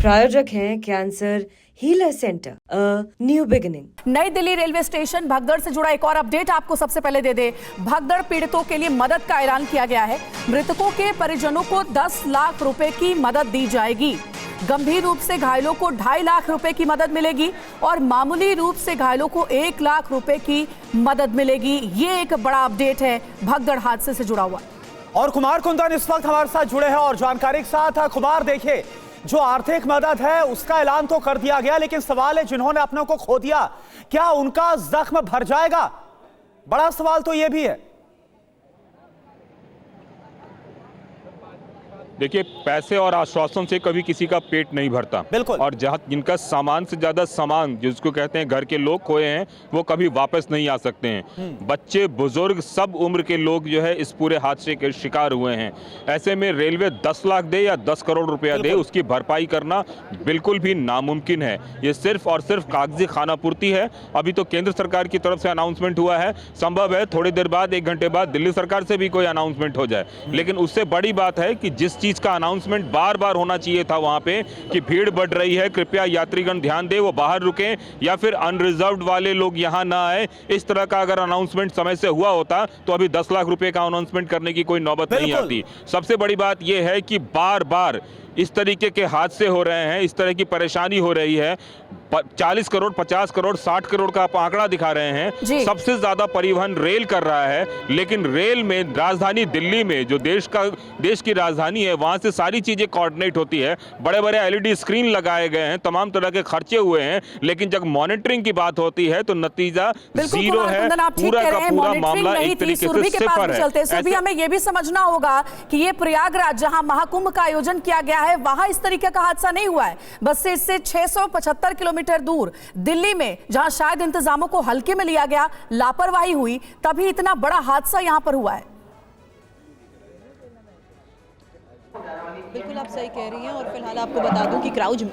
प्रायोजक हैं cancer healer centre, new beginning. नई दिल्ली रेलवे स्टेशन भगदड़ से जुड़ा एक और अपडेट आपको सबसे पहले दे दे। भगदड़ पीड़ितों के लिए मदद का ऐलान किया गया है। मृतकों के परिजनों को 10 लाख रुपए की मदद दी जाएगी। गंभीर रूप से घायलों को 2.5 लाख रुपए की मदद मिलेगी और मामूली रूप से घायलों को 1 लाख रुपए की मदद मिलेगी। ये एक बड़ा अपडेट है भगदड़ हादसे से जुड़ा हुआ। और कुमार कुंदन इस वक्त हमारे साथ जुड़े हैं और जानकारी के साथ। कुमार, देखिए, जो आर्थिक मदद है उसका ऐलान तो कर दिया गया, लेकिन सवाल है जिन्होंने अपनों को खो दिया, क्या उनका जख्म भर जाएगा? बड़ा सवाल तो यह भी है। देखिए, पैसे और आश्वासन से कभी किसी का पेट नहीं भरता। बिल्कुल। और जहाँ जिनका सामान से ज्यादा सामान, जिसको कहते हैं घर के लोग खोए हैं, वो कभी वापस नहीं आ सकते हैं। बच्चे, बुजुर्ग, सब उम्र के लोग जो है इस पूरे हादसे के शिकार हुए हैं। ऐसे में रेलवे 10 लाख दे या 10 करोड़ रुपया दे, उसकी भरपाई करना बिल्कुल भी नामुमकिन है। ये सिर्फ और सिर्फ कागजी खानापूर्ति है। अभी तो केंद्र सरकार की तरफ से अनाउंसमेंट हुआ है, संभव है थोड़ी देर बाद, 1 घंटे बाद दिल्ली सरकार से भी कोई अनाउंसमेंट हो जाए। लेकिन उससे बड़ी बात है कि जिस चीज का अनाउंसमेंट बार बार होना चाहिए था वहां पे कि भीड़ बढ़ रही है, कृपया यात्रीगण ध्यान दें, वो बाहर रुकें, या फिर अनरिजर्व्ड वाले लोग यहां ना आए, इस तरह का अगर अनाउंसमेंट समय से हुआ होता तो अभी 10 लाख रुपए का अनाउंसमेंट करने की कोई नौबत नहीं आती। सबसे बड़ी बात यह है कि बार बार इस तरीके के हादसे हो रहे हैं, इस तरह की परेशानी हो रही है। 40 करोड़, 50 करोड़, 60 करोड़ का आप आंकड़ा दिखा रहे हैं। सबसे ज्यादा परिवहन रेल कर रहा है, लेकिन रेल में राजधानी दिल्ली में, जो देश की राजधानी है, वहां से सारी चीजें कोऑर्डिनेट होती है। बड़े बड़े LED स्क्रीन लगाए गए हैं, तमाम तरह के खर्चे हुए हैं, लेकिन जब मॉनिटरिंग की बात होती है तो नतीजा जीरो है। पूरा का पूरा मामला एक तरीके से सिफर है। अभी हमें यह भी समझना होगा कि ये प्रयागराज, जहां महाकुंभ का आयोजन किया गया है, वहां इस तरीके का हादसा नहीं हुआ है। बस से इससे 675 किलोमीटर दूर दिल्ली में, जहां शायद इंतजामों को हल्के में लिया गया, लापरवाही हुई, तभी इतना बड़ा हादसा यहां पर हुआ है। बिल्कुल आप सही कह रही हैं। और फिलहाल आपको बता दूं कि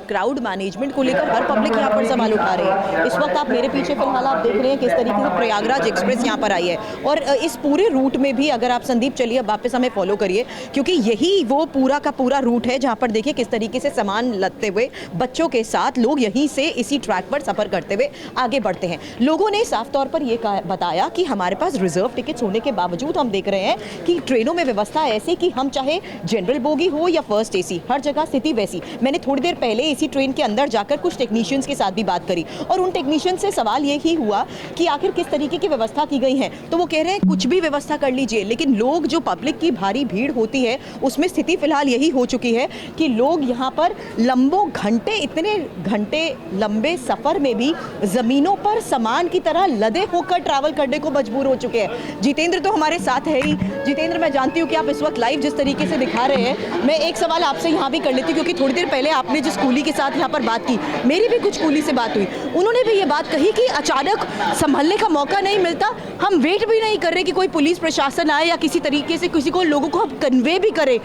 क्राउड मैनेजमेंट को लेकर हर पब्लिक यहाँ पर सवाल उठा रही है। इस वक्त आप मेरे पीछे फिलहाल आप देख रहे हैं किस तरीके से प्रयागराज एक्सप्रेस यहाँ पर आई है। और इस पूरे रूट में भी अगर आप, संदीप चलिए वापस हमें फॉलो करिए, क्योंकि यही वो पूरा का पूरा रूट है जहाँ पर देखिए किस तरीके से सामान लदते हुए बच्चों के साथ लोग यहीं से इसी ट्रैक पर सफर करते हुए आगे बढ़ते हैं। लोगों ने साफ तौर पर यह बताया कि हमारे पास रिजर्व टिकट्स होने के बावजूद हम देख रहे हैं कि ट्रेनों में व्यवस्था ऐसी कि हम चाहे जनरल बोगी हो या फर्स्ट AC, हर जगह स्थिति वैसी। मैंने थोड़ी देर पहले इसी ट्रेन के अंदर जाकर कुछ टेक्नीशियंस के साथ भी बात करी और उन टेक्नीशियन से सवाल ये ही हुआ कि आखिर किस तरीके की व्यवस्था की गई है। तो वो कह रहे हैं कुछ भी व्यवस्था कर लीजिए, लेकिन लोग, जो पब्लिक की भारी भीड़ होती है, उसमें स्थिति फिलहाल यही हो चुकी है कि लोग यहाँ पर लंबों घंटे, इतने घंटे लंबे सफर में भी जमीनों पर सामान की तरह लदे होकर ट्रैवल करने को मजबूर हो चुके हैं। जितेंद्र तो हमारे साथ है ही। जितेंद्र, मैं जानती हूँ कि आप इस वक्त लाइव जिस तरीके से दिखा रहे हैं, मैं एक सवाल आपसे यहाँ भी कर लेती हूँ, क्योंकि थोड़ी देर पहले आपने जिस कूली के साथ यहाँ पर बात की, मेरी भी कुछ कूली से बात हुई, उन्होंने भी ये बात कही कि अचानक संभलने का मौका नहीं मिलता, हम वेट भी नहीं कर रहे कि कोई पुलिस प्रशासन आए या किसी तरीके से किसी को, लोगों को हम कन्वे भी करें,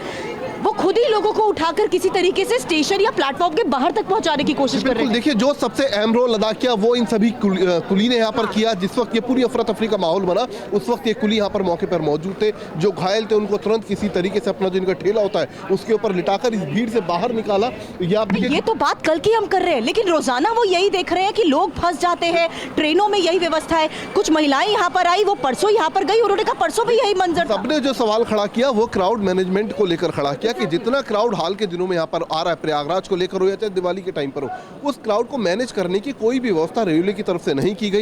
वो खुद ही लोगों को उठाकर किसी तरीके से स्टेशन या प्लेटफॉर्म के बाहर तक पहुंचाने की कोशिश कर रहे हैं। देखिए, जो सबसे अहम रोल अदा किया वो इन सभी कुली ने यहाँ पर किया। जिस वक्त ये पूरी अफरा तफरी का माहौल बना, उस वक्त ये कुली यहाँ पर मौके पर मौजूद थे। जो घायल थे उनको तुरंत किसी तरीके से अपना जो इनका ठेला होता है उसके ऊपर लिटाकर इस भीड़ से बाहर निकाला। ये तो बात कल की हम कर रहे हैं, लेकिन रोजाना वो यही देख रहे हैं कि लोग फंस जाते हैं ट्रेनों में, यही व्यवस्था है। कुछ महिलाएं यहाँ पर आई, वो परसों यहाँ पर गई, उन्होंने कहा परसों भी यही मंजर। सबने जो सवाल खड़ा किया वो क्राउड मैनेजमेंट को लेकर खड़ा किया कि जितना क्राउड हाल के दिनों में यहाँ पर आ रहा है, प्रयागराज को लेकर हो या चाहे दिवाली के टाइम पर हो, उस क्राउड को मैनेज करने की कोई भी व्यवस्था रेलवे की तरफ से नहीं की गई।